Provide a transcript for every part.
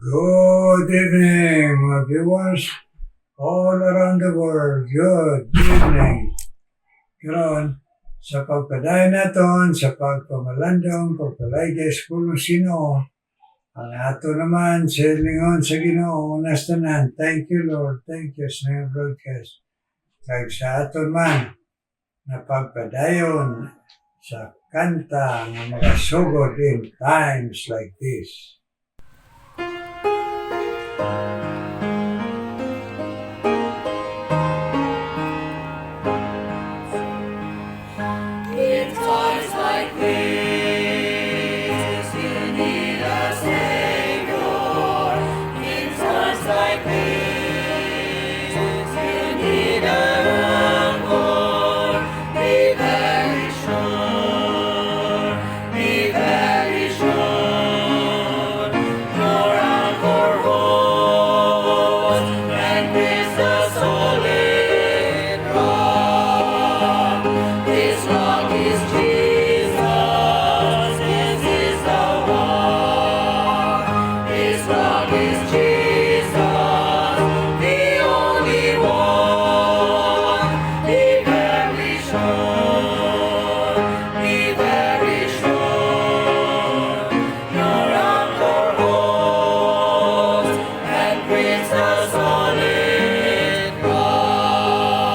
Good evening, mga viewers all around the world. Good evening. Karon, sa pagpadayon naton, sa pagpamalandong, pagpalaydes kung sino, ang ato naman sa lingon sa Ginoo unas tanan. Thank you, Lord. Thank you sa mga broadcast. Kag sa aton man, na pagpadayon sa kanta ng mga sugod in times like this. In times like this, you need a Savior. In times like this, you need a Lord. Be very sure, be very sure. Your anchor holds, and is the solid rock. This rock is Jesus, this is the one. This rock is Jesus, the only one. Be very sure, be very sure. Your anchor holds, and brings the solid rock.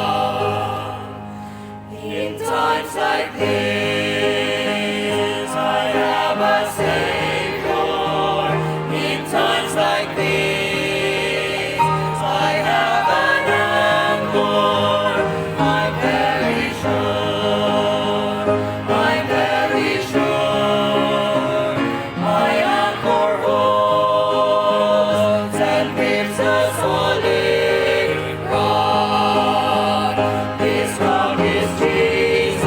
In times like this, I have a Savior. In times like this, I have an anchor. I'm very sure, I'm very sure. My anchor holds and grips a solid rock. This rock is Jesus,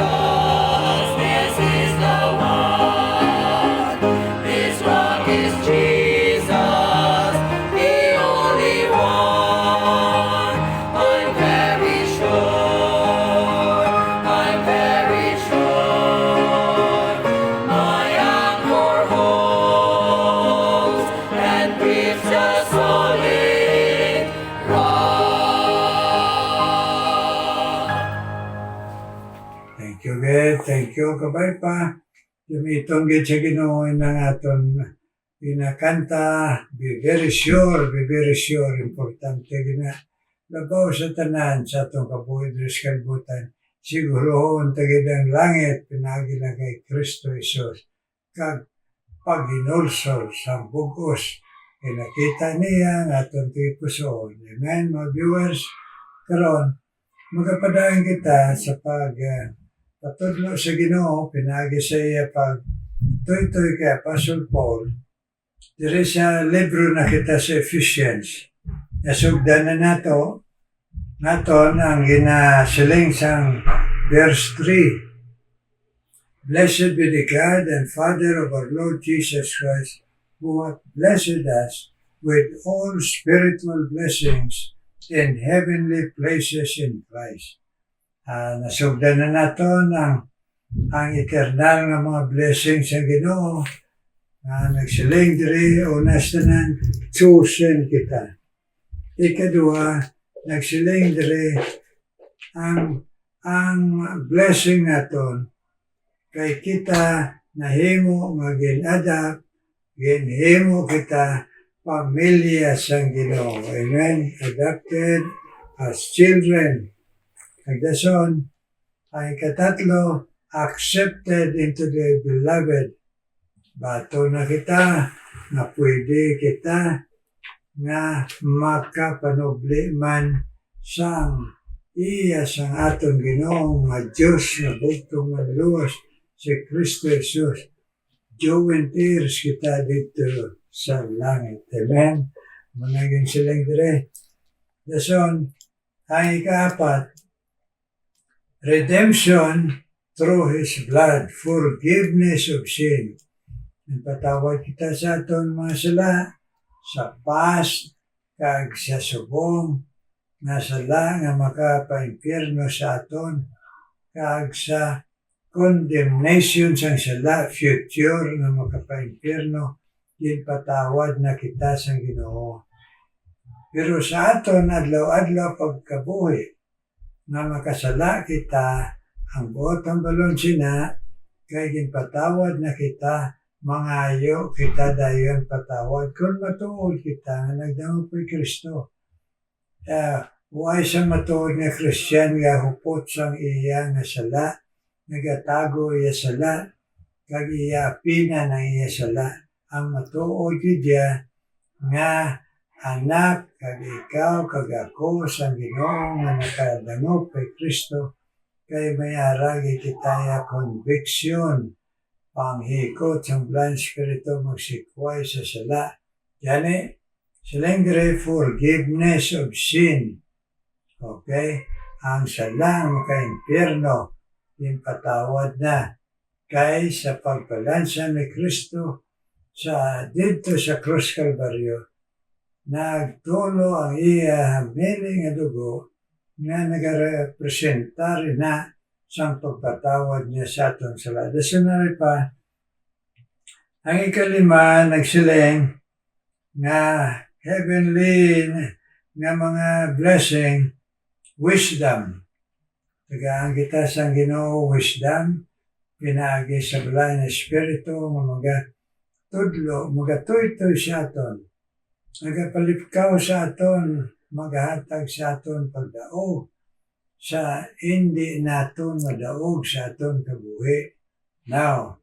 this is the one. This rock is Jesus, the only one. I'm very sure, I'm very sure. My anchor holds and grips a solid rock. Thank you, God. Thank you, kabay pa. Yumitong gid sa Ginoo ng aton pinakanta. Be very sure, be very sure. Importante gina. Labaw sa tanan sa atong kabuhi sa kalbutan. Sigurohon tagid ang langit pinagi na kay Kristo Jesus. Kag paghinulsol sa bugos. Kinakita niya ang atong tipusoon. Amen, mga viewers. Karon, magapadayon kita sa patudlo sa Ginoo, pinagi sa iya pag tuy-tuy kay Apostle Paul. Diri sa libro na kita sa Ephesians. Nasugdan na naton ang ginasiling sang verse 3. Blessed be the God and Father of our Lord Jesus Christ, who hath blessed us with all spiritual blessings in heavenly places in Christ. Nasugdan na naton ang eternal nga mga blessings sa Ginoo na nagsiling diri unas tanan chosen kita. Ikaduha, nagsiling diri ang blessing naton kay kita nahimo nga gin-adapt, ginhimo kita pamilya sang Ginoo. Amen. Adopted as children. Nagdason, ang ikatatlo, accepted into the beloved. Bato na kita, na pwede kita nga makapanubli man sang iya sang aton Ginoo nga Diyos nga bugtong nga luwas si Kristo Jesus. Joint heirs kita dito sa langit. Amen. Managing silang dire. Dason, ang ikaapat, redemption through His blood, forgiveness of sin. Patawad kita sa aton mga sala, sa past, kag sa subong, na sala nga makapaimpyerno sa aton, kag sa condemnation sang sala, future nga makapaimpyerno, ginpatawad na kita sa Ginoo. Pero sa aton adlaw-adlaw pagkabuhi, nga makasala kita, ang buot ang balon sina, kay ginpatawad na kita, mangayo kita dayon patawad. Kung matuod kita, nga nagdangog ko'y Kristo. Huwag siyang matuod nga Christian, nga hupot sang iya nga sala, nagatago iya sala, kag iya pina ng iya sala. Ang matuod niya nga anak, kag ikaw, kag ako, sang Ginoo nga nakadangog kay Kristo, kay may aragi kita conviction, panghikot sang blind spirito magsikway sa sala. Yani, silang dire forgiveness of sin. Okay? Ang sala ang maka-impyerno, yung patawad na. Kay sa pagbalansa ni Kristo dito sa Krus Kalbaryo, nagtulo ang iya hamiling nga dugo nga nagarepresentar na sa pagpatawad niya sa atong sala. Dasunari pa, ang ikalima nagsiling nga heavenly nga mga blessing, wisdom. Tagaan kita sa Ginoo wisdom, pinaagi sa balay na espiritu, mga tudlo, mga tuytoy sa aton. Nagapalipkaw sa aton, maghatag sa aton pagdaog sa hindi naton madaog sa aton kabuhi. Now,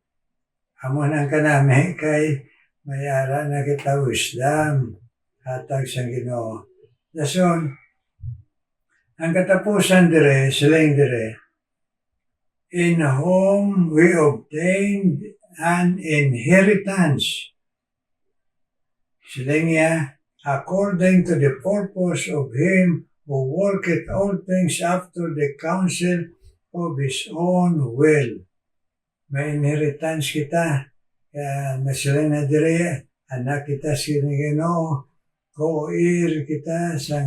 amon ang kanami kay mayara na kita wisdom, hatag sa Ginoo. Dason, ang katapusan dire, siling dire, in whom we obtained an inheritance. Siling niya, according to the purpose of Him who worketh all things after the counsel of His own will. May inheritance kita. Siling na dire, anak kita sa Ginoo, co-heir kita sa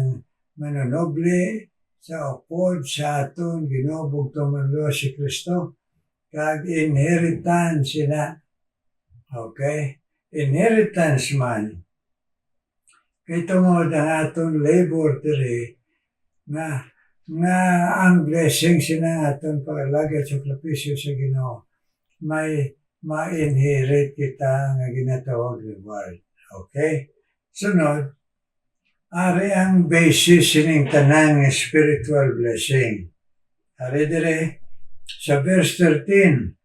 manonoble, sa upod sa aton Ginoo bugtong manluwa si Kristo, kag inheritance sila. Okay? Inheritance man. Kay tungod ang aton labor diri nga ang blessing sila aton pag-alagad sa sakripisyo sa Ginoo. May ma-inherit kita nga ginatawag reward. Okay? Sunod, ari ang basis sining tanan nga spiritual blessing. Ari dire sa verse 13,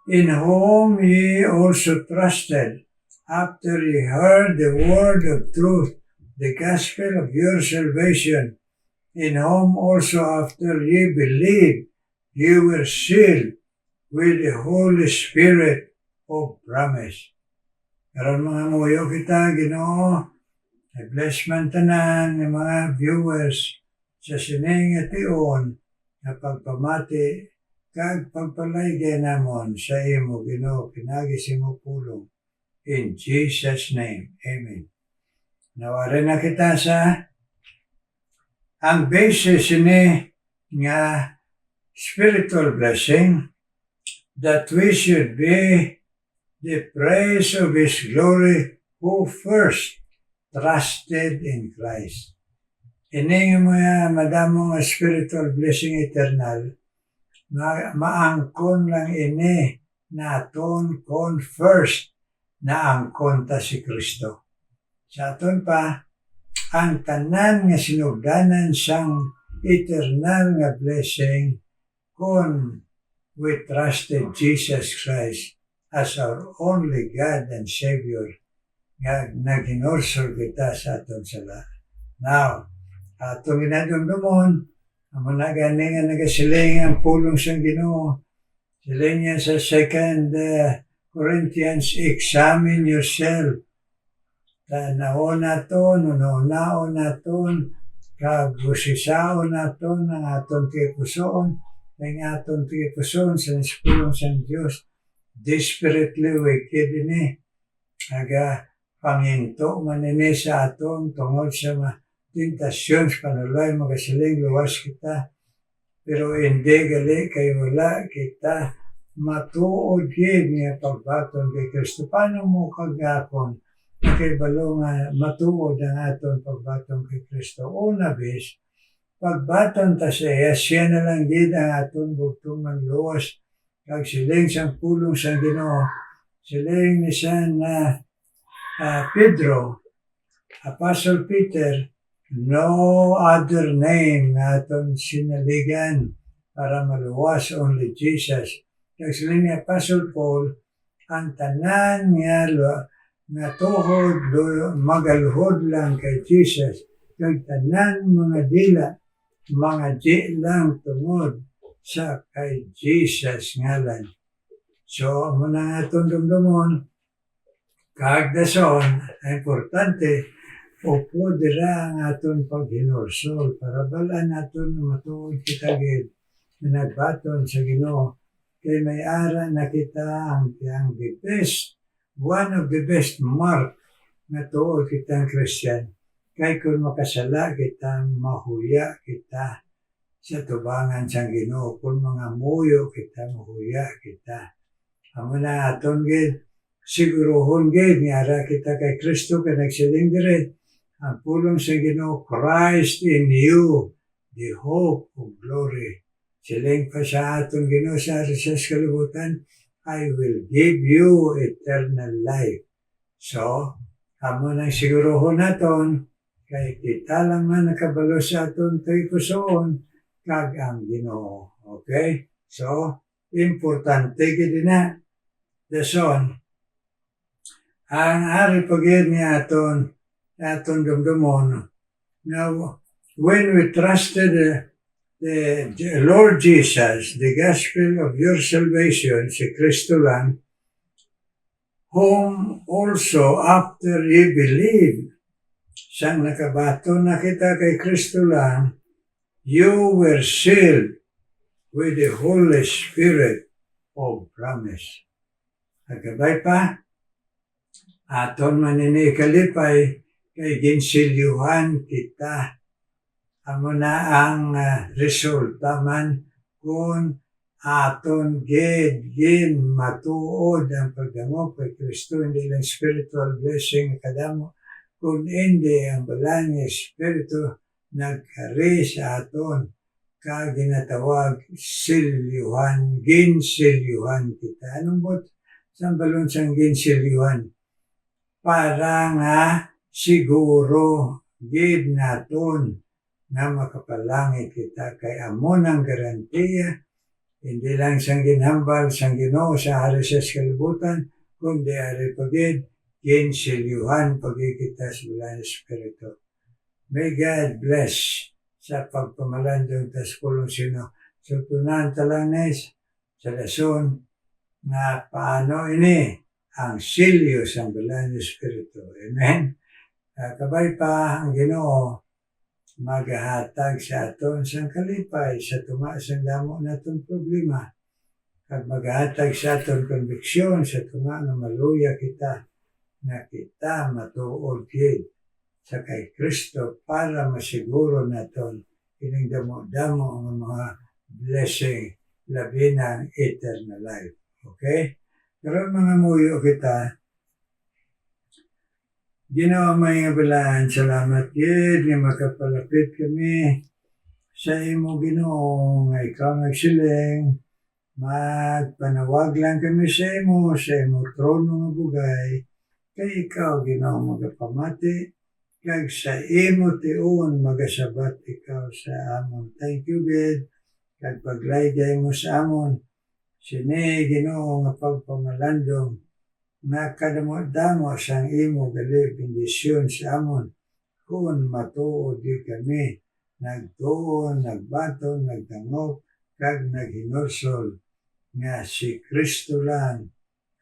in whom ye also trusted, after ye heard the word of truth, the gospel of your salvation, in whom also after ye believed, ye were sealed with the Holy Spirit of promise. Karon mga muyo kita, Ginoo, i-bless man tanan ng mga viewers sa sining ation na pagpamati kag pagpalaygay namon sa imo, Ginoo, pinagi sa imo pulong. In Jesus' name, Amen. Nawari na kita sa ang basis ni nga spiritual blessing, that we should be the praise of His glory who first trusted in Christ. Ini nga mga madamong spiritual blessing eternal, maangkon lang ini naton kon first na angkon ta si Kristo. Sa aton pa, ang tanan nga sinugdanan sang eternal nga blessing kon we trusted Jesus Christ as our only God and Savior nga naginorsor kita sa aton sala. Now, atong ginadumdumon, amo na gani nga nagasiling ang pulong sa Ginoo. Siling niya sa 2 Corinthians, examine yourself. Tanaon naton, unaon naton, kag busisaon naton ang aton tipusoon, ang aton tipusoon sa pulong sa Dios. Desperately wicked ini. Aga panginto manini sa aton tungod sa tentasyon sa panulay magasiling luwas kita. Pero hindi gali kay wala kita matuod gid nga pagbaton kay Kristo. Paano mo kagakon kay balo nga matuod ang aton pagbaton kay Kristo? Una bis, pagbaton ta siya na lang gid ang aton bugtong ng luwas kag siling sang pulong sang Ginoo. Siling ni San Pedro, Apostle Peter, no other name nga aton sinaligan para maluwas, only Jesus. Kag siling ni Apostle Paul, ang tanan nga tuhod magaluhod lang kay Jesus. Kag tanan mga dila, mga di lang tungod sa kay Jesus ngalan. So, muna nga itong dumdumon, kag dason, importante, upo dira ang aton paghinursol para balaan naton na matuod kita gid na nagbaton sa Ginoo. Kay may ara na kita ang the best, one of the best mark na tuod kitang Christian. Kay kung makasala kita, mahuya kita sa tubangan sa Ginoo. Kung mga muyo kita, mahuya kita. Amo na aton gid sigurohon gid nga ara kita kay Kristo kay nagsiling diri ang pulong sa Ginoo, Christ in you, the hope of glory. Siling pa sa aton Ginoo sa kalibutan, I will give you eternal life. So, amo nang sigurohon naton kay kita lang man nakabalo sa aton to'y kusoon kag ang Ginoo. Okay? So, importante gid na dason ang ari pagid ni aton dumdumon. Now, when we trusted the Lord Jesus, the gospel of your salvation, si Kristo lang, whom also after ye believe, sang nakabato na kita kay Kristo lang, you were sealed with the Holy Spirit of promise. Agabay pa, aton manini kalipay kay ginsilyuhan kita. Amo na ang resulta man kung aton gin matuod ang pagdamo kay Kristo, hindi lang spiritual blessing kadamo, kung hindi ang balang Espiritu nagkari sa aton ka ginatawag silyuhan, ginsilyuhan kita. Anong bot? Sambalon sang ginsilyuhan? Para nga siguro gid naton na makapalangit kita kay amon ang garantiya, hindi lang sang ginhambal sang Ginoo sa hari sa kalibutan, kundi ari pagid ginsilyuhan pagid kita sa balang Espiritu. May God bless sa pagpamalandong tas kulong sino. So, tunan talanes sa lason na paano ini ang silyo sa balang Espiritu. Amen? Kabay pa ang Ginoo magahatag sa aton sa kalipay sa tumaasang damo natong problema. Kag magahatag sa aton konbiksyon sa tuma nga maluya kita na kita matuod gid sa kay Kristo para masiguro naton ining damo-damo ang mga blessing labi ng eternal life. Okay? Pero mga muyo kita, Ginoo may nga balaan, salamat gid nga makapalapit kami sa imo Ginoo nga ikaw nagsiling magpanawag lang kami sa imo trono nga bugay kay ikaw Ginoo magapamati kag sa imo tiun magasabat ikaw sa amon. Thank you God kag paglaygay mo sa amon sini Ginoo nga pagpamalandong na kadamo-damo sang imo gali bendisyon sa amon kung matuod di kami nagtuon, nagbaton, nagdangop kag naghinursol nga si Kristo lang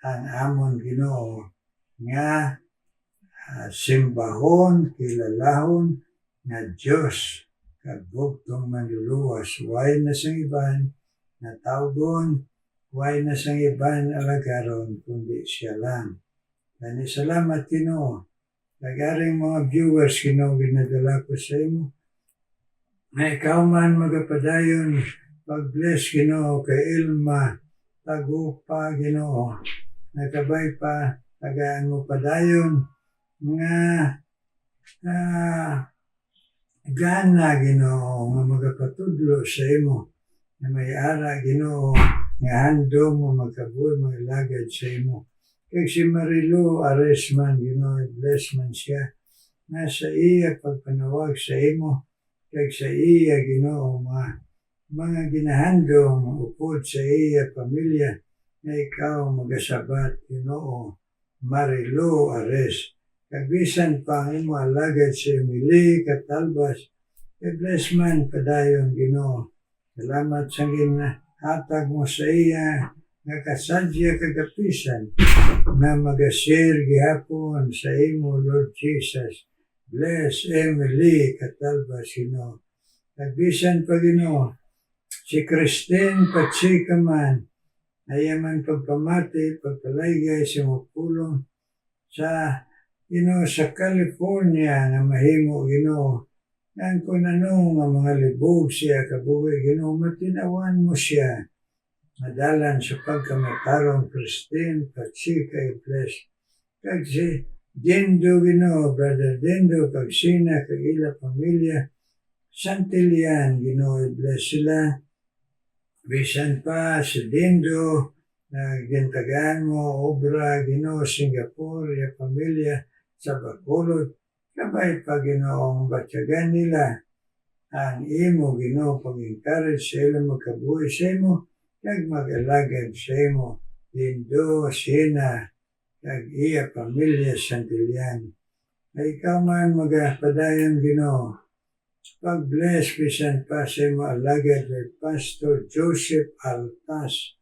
ang amon Ginoo nga simbahon, kilalahon nga Diyos kag bugtong manluluwas. Way na sang iban na tawgon, way na sang iban alagaron kundi siya lang. Kani salamat Ginoo. Nagaring mga viewers Ginoo ginadala ko sa imo. Na ikaw man magapadayon pag-bless Ginoo kay Ilma tagupa Ginoo, nakabay pa tagaan mo padayon nga gana Ginoo nga magapatudlo sa imo na may ara Ginoo nga handom mo magkabuhi mga lagad sa imo. Kay si Marilu Ares man Ginoo, bless man siya na sa iya pagpanawag sa imo, kay sa iya Ginoo mga ginahandom upod sa iya pamilya na ikaw magasabat Ginoo Marilu Ares. Kagbisan pa ang imo alagad si Emily Catalbas, bless man padayon Ginoo. Salamat sa ginhatag mo sa iya nga kasadya kagapisan na mag-share gihapon sa imo Lord Jesus. Bless Emily Catalbas Ginoo. Kagbisan pa Ginoo si Christine Patsika man, ayaman pagpamati, pagpalaygay sa mapulong sa sa California nga mahimo Ginoo. Yan kung ano nga mga libog siya kabuhi Ginoo, matinawan mo siya. Madalan sa pagkamatarong Christine Patsika bless. Kag si Dindo Ginoo, Brother Dindo, kag sina kag ila pamilya Santilian Ginoo, bless sila. Bisan pa si Dindo na gintagaan mo obra Ginoo Singapore ya pamilya sa Bacolod, kabay pa Ginoong batyagan nila ang imo Ginoo pag-encourage sa ila magkabuhi sa imo kag mag-alagad sa imo Dindo Sina kag iya pamilya Santilian. Ay ikaw man magapadayon Ginoo, pag-bless bisan pa sa imo alagad kay Pastor Joseph Altas.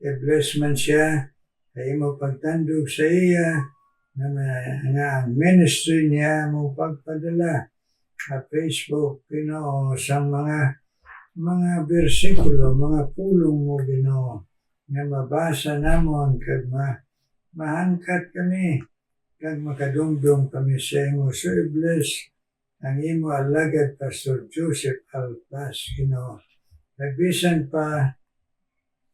I-bless man siya kay imo pagtandog sa iya nga ang ministry niya mo pagpadala sa Facebook Ginoo sa mga bersikulo, mga pulong mo Ginoo nga mabasa namon kag mahangkat kami kag makadungdong kami sa imo. So i-bless ang imo alagad Pastor Joseph Altas Ginoo. Nagbisan pa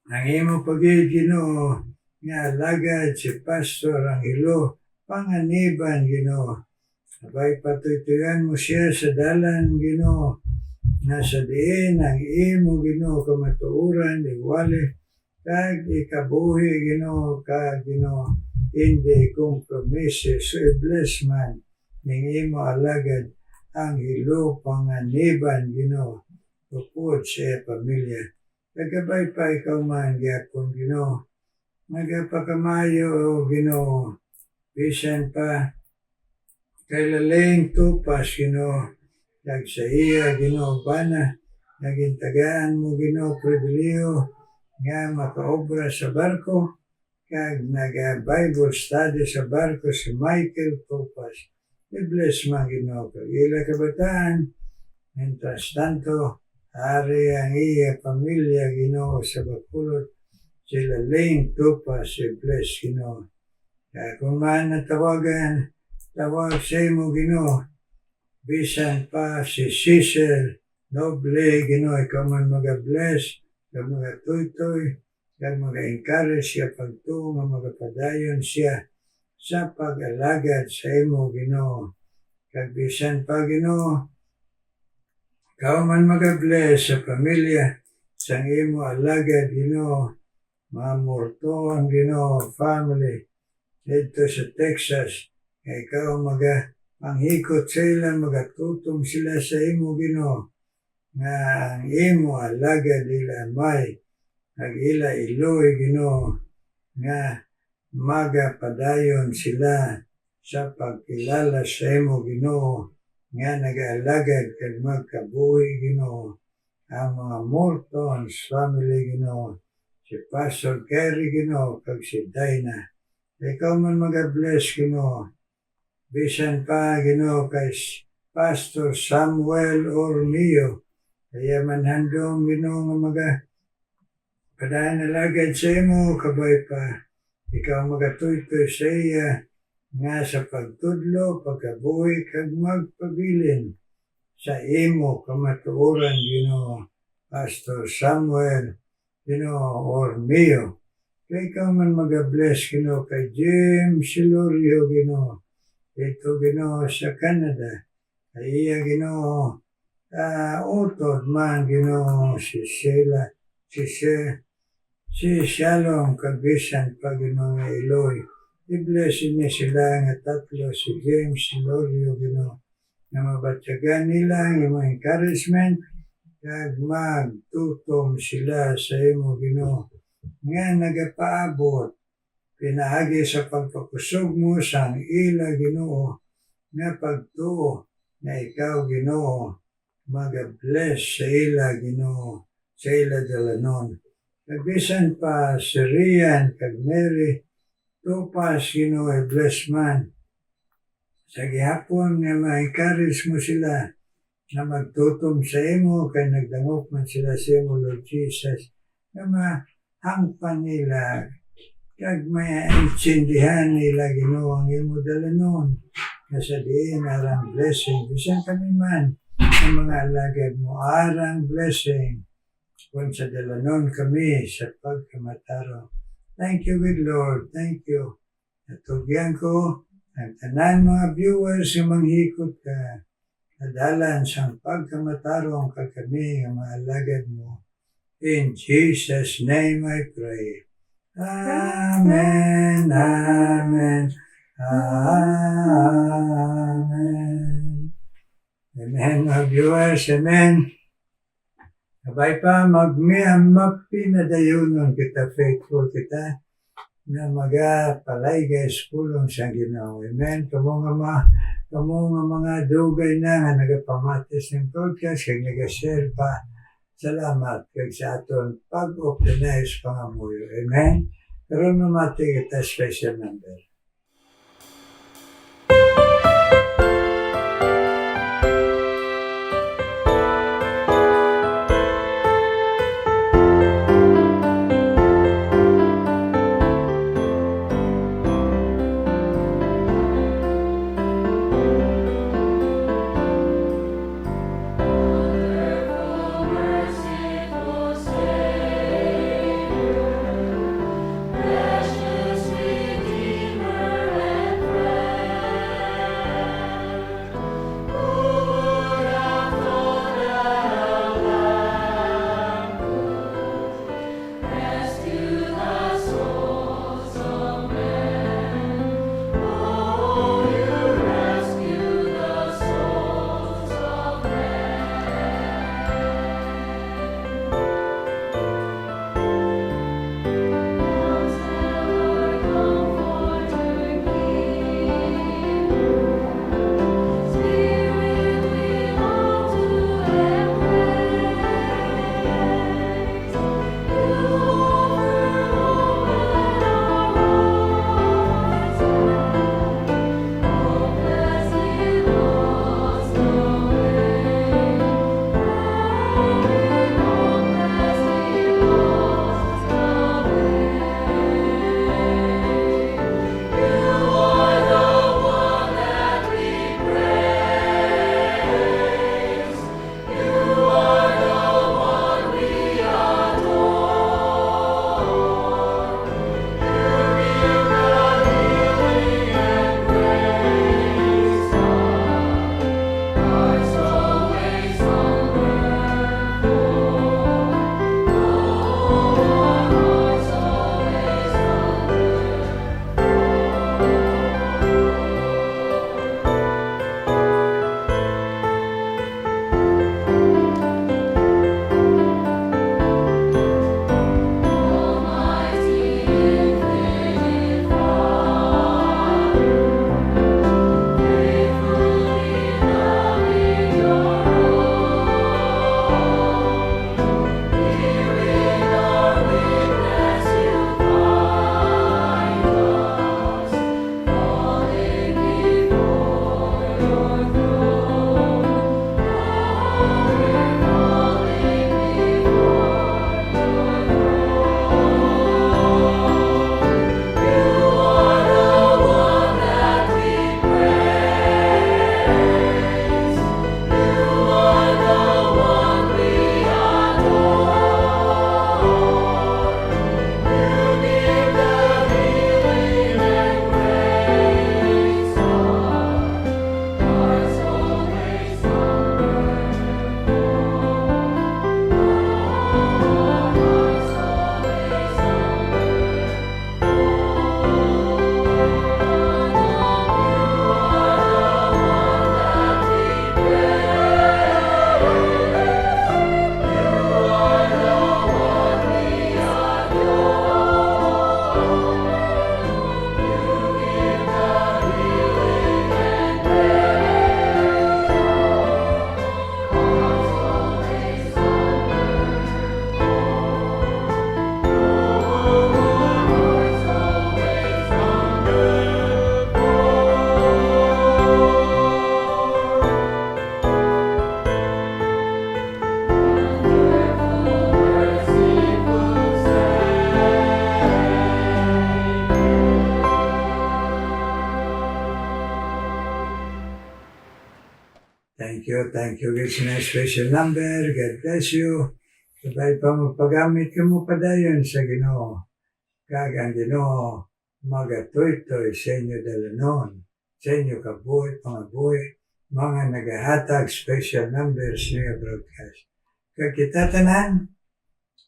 ang imo pagid Ginoo nga alagad si Pastor Angelo Panganiban Ginoo. Abay patuytuyan mo siya sa dalan Ginoo, nasa diin ang imo Ginoo kamatuoran iwali kag ikabuhi Ginoo kag Ginoo hindi kompromise. So i-bless man ning imo alagad ang Angelo Panganiban Ginoo upod sa pamilya. Kagabay pa ikaw man gyapon Ginoo, nagapakamayo Ginoo, bisan pa kay laling tupas Ginoo, kag sa iya Ginoo bana, nagintagaan mo Ginoo pribiliyo nga makaobra sa barko, kag naga-Bible study sa barko si Michael Tupas. I-bless man Ginoo kag ila kabataan, mientras tanto, ari ang iya pamilya Ginoo sa Bacolod, sila laing tupas i-bless Ginoo. Kaya kung man natawagan, tawag sa imo Ginoo, bisan pa si Cecil Noble Ginoo, ikaw man mag-bless, kag mga-tuytoy, kag mga-encourage siya pagtuo nga magapadayon siya sa pag-alagad sa imo Ginoo. Kag bisan pa Ginoo, ikaw man mag-bless sa pamilya sa imo alagad Ginoo, mamurtuon Ginoo family dito sa Texas, kay ikaw panghikot sa ila, magatutong sila sa imo Ginoo, nga ang imo alagad ila may ag ila iloy Ginoo, nga magapadayon sila sa pagkilala sa imo Ginoo, nga nag-alagad kag magkabuhi Ginoo ang mga Mortons family Ginoo, si Pastor Kerry Ginoo kag si Dinah. Ikaw man mag-bless Ginoo, bisan pa Ginoo kay Pastor Samuel Ormio, kaya man handom Ginoo nga padayon alagad sa imo, kabay pa ikaw magatuytoy sa iya nga sa pagtudlo, pagkabuhi kag magpabilin sa imo kamatuoran Ginoo, Pastor Samuel Ginoo Ormio. Kay ikaw man mag-bless, Ginoo, kay Jim Silorio, Ginoo. Ito, Ginoo, sa Canada. Kay iya, Ginoo, utod man, Ginoo, si Sheila, si Shalom, kabisan pa, Ginoo, nga Eloy. I-bless niya sila nga tatlo, si James Silorio, Ginoo, na mabatyagan nila yung mga encouragement, kag magtutom sila sa imo, Ginoo, nga nagapaabot pinaagi sa pagpakusog mo sa ila, Ginoo, nga pagtuo na ikaw, Ginoo, mag-bless sa ila, Ginoo, sa ila dalanon. Nagbisan pa si Rian kag Mary Tupas, Ginoo, bless man. Sa gihapon nga ma-encourage mo sila na magtutom sa imo, kay nagdangop man sila sa imo, Lord Jesus, na mahangpan nila, kag may intindihan nila, Ginoo, ang imo dalanon, na sa diin arang blessing. Bisan kami man, ang mga alagad mo, arang blessing, kung sa dalanon kami sa pagkamataro. Thank you, good Lord. Thank you. Natugyan ko ang tanan mga viewers yung manghikot ka. Nadalan sa pagkamatarong kami ang mga alagad mo. In Jesus' name I pray. Amen, amen, amen. Amen, mga viewers, amen. Sabay pa, mapinadayonon kita, faithful kita, na magapalay guys, kulong sa Ginoo. Amen. Kamo nga mga dugay na nga nagapamatis ng podcast, kag nag-share pa. Salamat kag sa aton pag-optimize pangamuyo. Amen. Karon mamati kita special number. Precious Redeemer. Building Thank you. It's na special number. God bless you. Sabay pa magpagamit ka mo pa dayon sa Ginoo. Kagang Ginoo, magatoy-toy sa inyo dalanon. Sa inyo kabuhi, pangabuhi, mga nagahatag special numbers niya broadcast. Kakita tanan,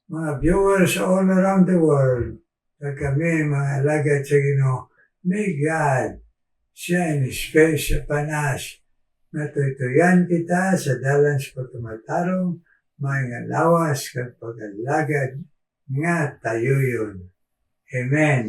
mga viewers all around the world, kami mga alagad sa Ginoo, may God shine His face upon us. Natuytuyan kita sa dalan sa pagtumatarong, mga lawas kag pag-alagad nga tayo yun. Amen.